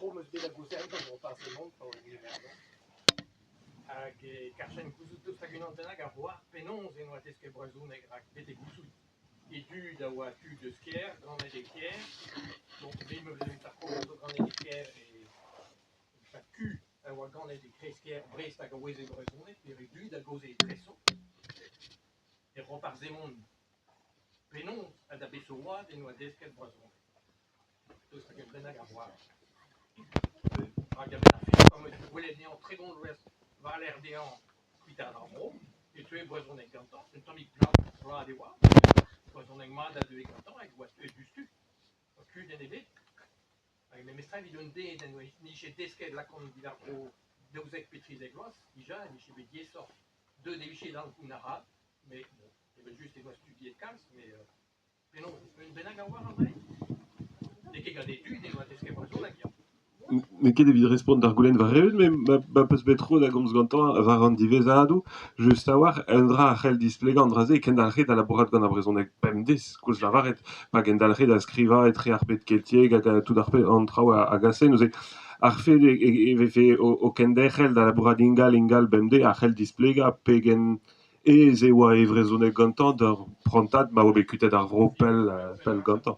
trop meus bet a gozet on repas se mont pour les merdon. Hag karchen gouzout deus hag unan denag ar war penonz en oa teske brezhoneg rak bete gouzout. Et du da oa tu de skier, granet e kier, donc bet me vleut ar kovro zo granet e kier et pas Q a oa granet e kreskier brest hag a weze brezhoneg, et du da gozet treso. Et repar zemont penonz a da beso oad en oa desket brezhoneg. Deus hag en benag ar war. Hag a bet ar film comme tu gwelet nean tre gont l'ouest va l'air déant kuita ar bro, et tu es brezhoneg gantan, un tammig bla de oa. Brezhoneg mat a deus gantan hag oa du stu. Q den ebet. Hag me mestra vid un den en oa niche desket lakon divar bro daouzek petrizek loaz, dija niche bet diesor. Deux deviché dans le kunara, mais bon, il veut juste étudier le calce, mais non, une benag a war en vrai. Et qu'il y a des études, et qu'est-ce qu'il y a besoin là. Mais ket evit respond d'ar goulenn war revet, mais ma peus bet tro da gomz gantan war an divezadou, just a war, un dra a c'hell displega an draze, kendalc'het a labourat gant a brezhoneg pemdez, kouz lavaret, pa kendalc'het a skriva etre ar pet keltieg, hag tout ar pet an traoù a gasen, neuze, ar fet e vefe o kendec'hel da labourat ingal bemde, a c'hell displega pegen ez e oa e brezhoneg gantan d'ar prantat ma obe kutet ar vro pel gantan.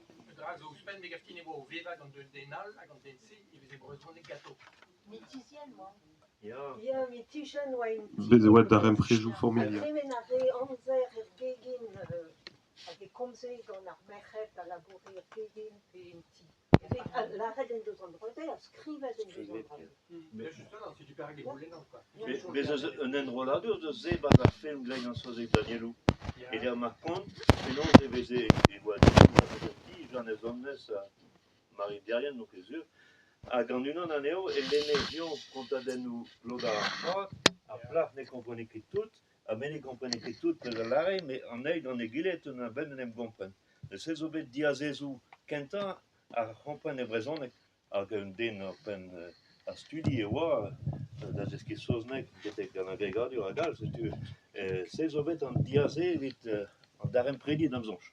Ja, mit Tischchen war in Bez oa d'ar emprejou familia. Kremenare anzer begin hag e komzeg gant ar merc'hed a labourer begin pe en ti. L'arret en deus an drodet, a skrivet en deus an drodet. Mais justement, si tu perds des goulenans, quoi. Mais un enroladur de ze bat ar film glein an sozeg Danielou. Et er mar kont, penon ze veze e oa di, Jean ez omnes a Marie Derrien, donc ez ur, hag an unan aneo, e lene vion kontadennou loda ar frat, a plaf ne komprene ket tout, a men ne komprene ket tout per lare, mais an eil an e gilet un ben en em gompren. Se zo bet diazezou kenta, ar kompren e brezhoneg, hag un den ar pen a studi e oa, da ez ket soznek, getek an agregadio a gal, se zo bet an diaze evit an darem predi d'am zonj.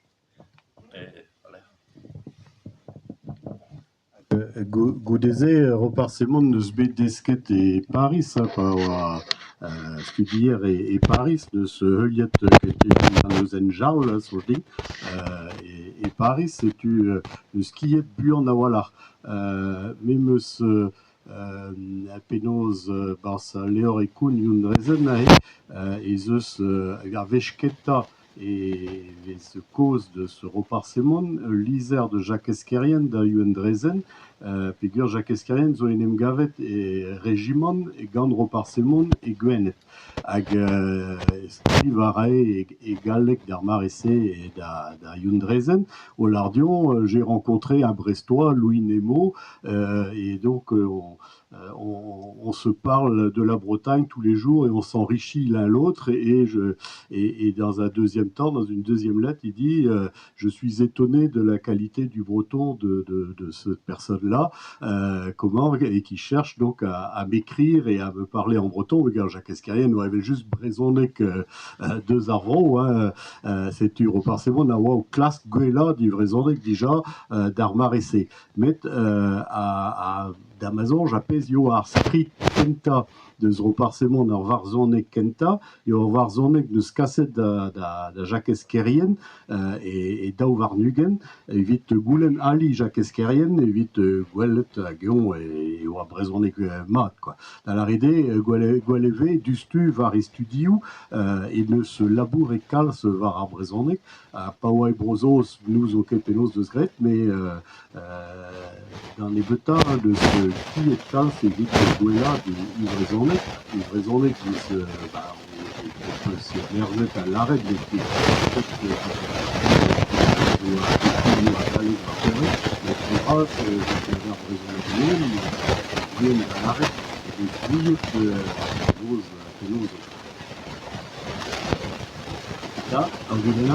Goudeze repar semont neus bet desket e Paris, pa oa studier e Paris, neus heuliet ket neus en jaoul, so din, e Paris, setu neus kiet buan a walar. Me meus penoz bars levr e koun youn drezen ez eus ar vechketa e vez koz de ce repar semont, lizer de Jacques Esquerien da youn drezen, peogwir Jacques Esquerien zo en em gavet e regimant e gant repar semont e gwennet. Hag skriv a rae e galleg d'ar marese e da youn drezen. Au Lardion, j'ai rencontré un Brestois, Louis Nemo, et donc on se parle de la Bretagne tous les jours et on s'enrichit l'un l'autre. Et dans un deuxième temps, dans une deuxième lettre, il dit je suis étonné de la qualité du breton de cette personne-là, et qui cherche donc à m'écrire et à me parler en breton. Regarde, Jacques Esquerien nous avait juste brezhoneg deux avant, c'est tu repars semont na oa o klask gwella di brezhoneg dija d'ar marese. Met d'Amazon, apez yo ar skrit kenta deus repar semont ar varzhoneg kenta, et ar varzhoneg deus kaset da Jacques Esquerien et daou varnugen, evit goulenn ali Jacques Esquerien, evit gwelet a geon e oa brezhoneg mat, quoi. Da la rede, gweleve dustu var e studioù, et neus labour e kalz var ar brezhoneg, pa oa e brozos nous zo ket penaos deus gret, mais dans les betas de ce qui est kalz evit gwella de brezhoneg, qui se merzet a laret de qui a galeg var ferret, mais tra ar brezhoneg gwen a laret, et fouillet penaos. Da, an